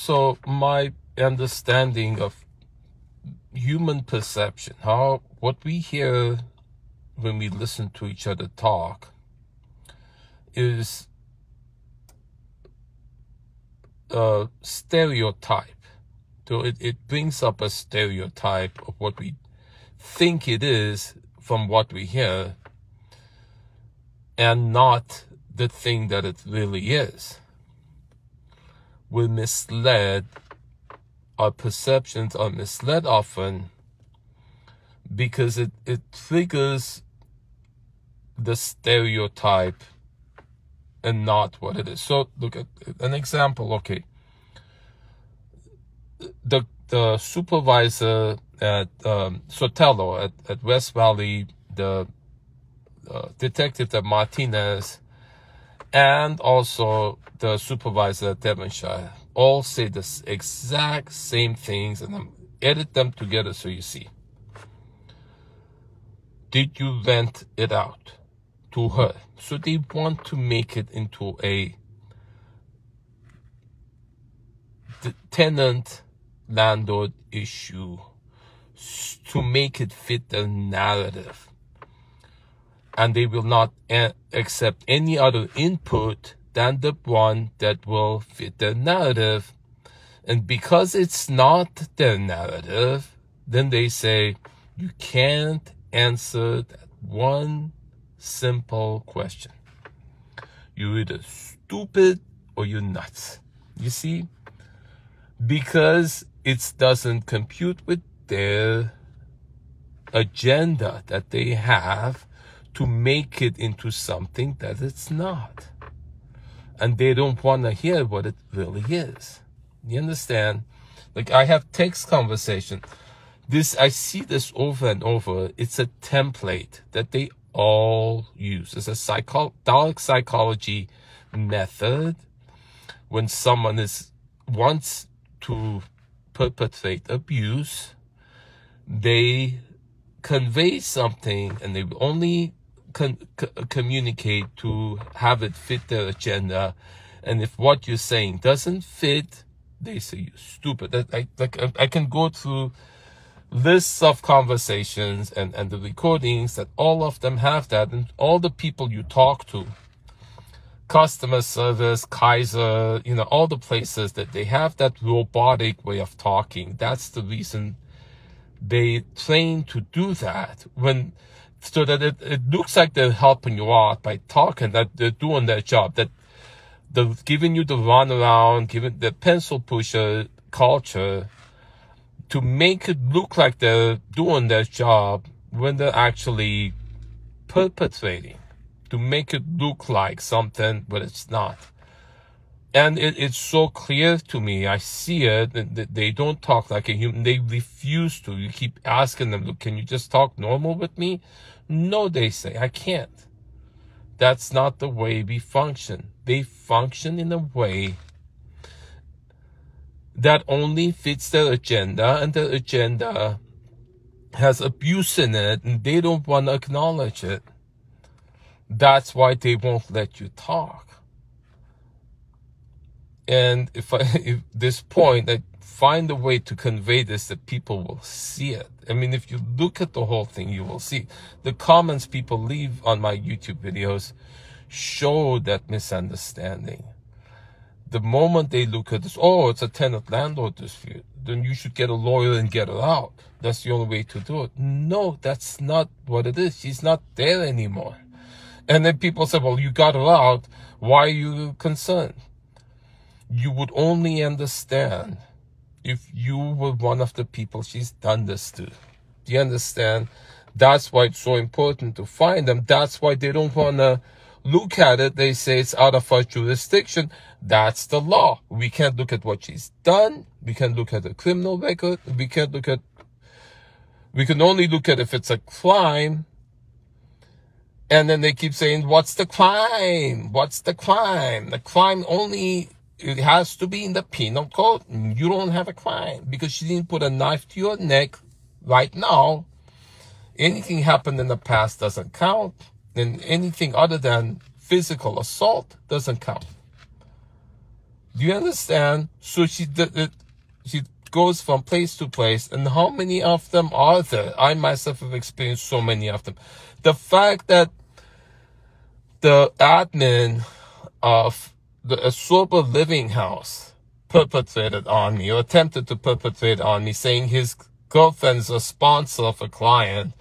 So my understanding of human perception, what we hear when we listen to each other talk, is a stereotype. So it brings up a stereotype of what we think it is from what we hear, and not the thing that it really is. We're misled. Our perceptions are misled often because it triggers the stereotype and not what it is. So look at an example. Okay, the supervisor at Sotelo at West Valley, the detective that Martinez, and also the supervisor at Devonshire all say the exact same things, and I'm edit them together so you see. Did you rent it out to her? So they want to make it into a tenant-landlord issue to make it fit the narrative. And they will not accept any other input than the one that will fit their narrative. And because it's not their narrative, then they say, you can't answer that one simple question. You're either stupid or you're nuts. You see? Because it doesn't compute with their agenda that they have to make it into something that it's not. And they don't want to hear what it really is. You understand? Like, I have text conversation. I see this over and over. It's a template that they all use. It's a dark psychology method. When someone wants to perpetrate abuse, they convey something, and they only communicate to have it fit their agenda. And if what you're saying doesn't fit, they say you're stupid. I can go through lists of conversations and the recordings that all of them have that, and all the people you talk to, customer service, Kaiser, all the places that they have that robotic way of talking. That's the reason they train to do that, so that it looks like they're helping you out by talking, that they're doing their job, that they're giving you the runaround, giving the pencil pusher culture to make it look like they're doing their job when they're actually perpetrating, to make it look like something, but it's not. And it's so clear to me. I see it. They don't talk like a human. They refuse to. You keep asking them, look, can you just talk normal with me? No, they say, I can't. That's not the way we function. They function in a way that only fits their agenda, and their agenda has abuse in it, and they don't want to acknowledge it. That's why they won't let you talk. And if this point, I find a way to convey this that people will see it. I mean, if you look at the whole thing, you will see. The comments people leave on my YouTube videos show that misunderstanding. The moment they look at this, oh, it's a tenant-landlord dispute, then you should get a lawyer and get her out. That's the only way to do it. No, that's not what it is. She's not there anymore. And then people say, well, you got her out. Why are you concerned? You would only understand if you were one of the people she's done this to. Do you understand? That's why it's so important to find them. That's why they don't want to look at it. They say it's out of our jurisdiction. That's the law. We can't look at what she's done. We can look at the criminal record. We can only look at if it's a crime. And then they keep saying, what's the crime? What's the crime? The crime only, it has to be in the penal code. You don't have a crime because she didn't put a knife to your neck right now. Anything happened in the past doesn't count. And anything other than physical assault doesn't count. Do you understand? So she goes from place to place, and how many of them are there? I myself have experienced so many of them. The fact that the admin of a sober living house perpetrated on me, or attempted to perpetrate on me, saying his girlfriend's a sponsor of a client,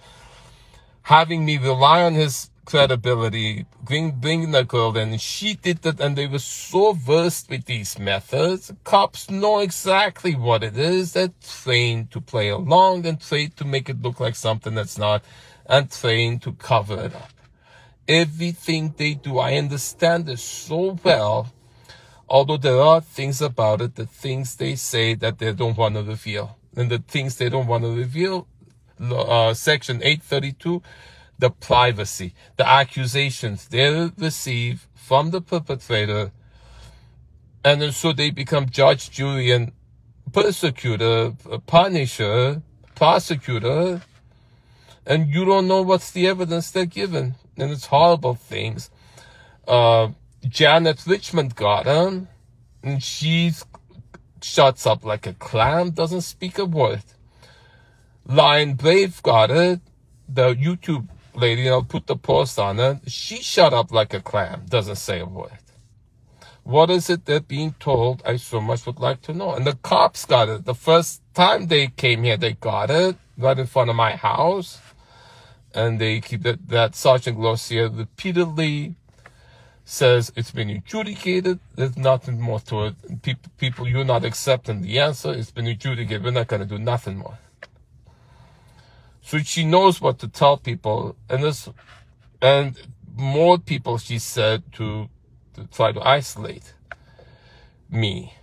having me rely on his credibility, bringing the girl in, and she did that, and they were so versed with these methods. Cops know exactly what it is. They're trained to play along, and trained to make it look like something that's not, and trained to cover it up. Everything they do, I understand this so well, although there are things about it, the things they say that they don't want to reveal. And the things they don't want to reveal, Section 832, the privacy, the accusations they receive from the perpetrator, and then so they become judge, jury, and persecutor, punisher, prosecutor, and you don't know what's the evidence they're given. And it's horrible things. Janet Richmond got him, and she shuts up like a clam, doesn't speak a word. Lion Brave got it, the YouTube lady, I'll put the post on it, she shut up like a clam, doesn't say a word. What is it they're being told? I so much would like to know. And the cops got it. The first time they came here, they got it right in front of my house. And they keep that Sergeant Glossier repeatedly says it's been adjudicated. There's nothing more to it. People, you're not accepting the answer. It's been adjudicated. We're not going to do nothing more. So she knows what to tell people, and more people, she said, to try to isolate me,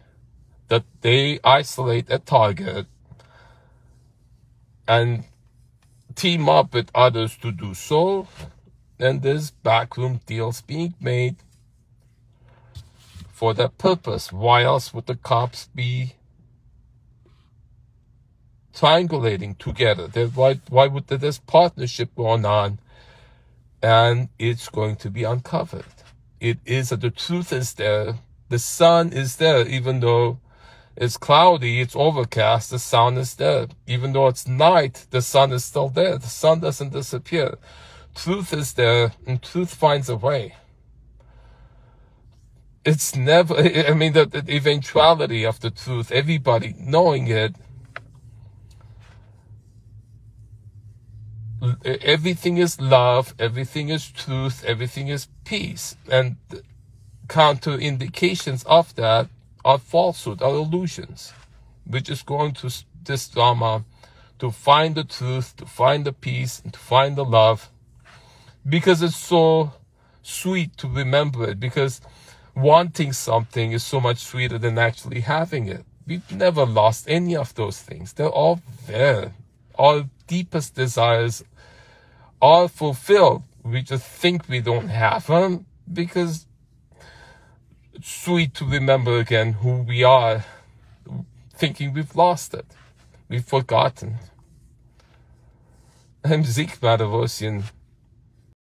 that they isolate a target and team up with others to do so, and there's backroom deals being made for that purpose. Why else would the cops be triangulating together? Why would there's partnership going on, and it's going to be uncovered? It is that the truth is there. The sun is there, even though it's cloudy, it's overcast, the sun is there. Even though it's night, the sun is still there. The sun doesn't disappear. Truth is there, and truth finds a way. It's never, I mean, the eventuality of the truth, everybody knowing it, everything is love, everything is truth, everything is peace. And counter indications of that are falsehood, are illusions. We're just going through this drama to find the truth, to find the peace, and to find the love, because it's so sweet to remember it, because wanting something is so much sweeter than actually having it. We've never lost any of those things. They're all there. Our deepest desires are fulfilled. We just think we don't have them, because it's sweet to remember again who we are, thinking we've lost it. We've forgotten. I'm Zeke Madavosian.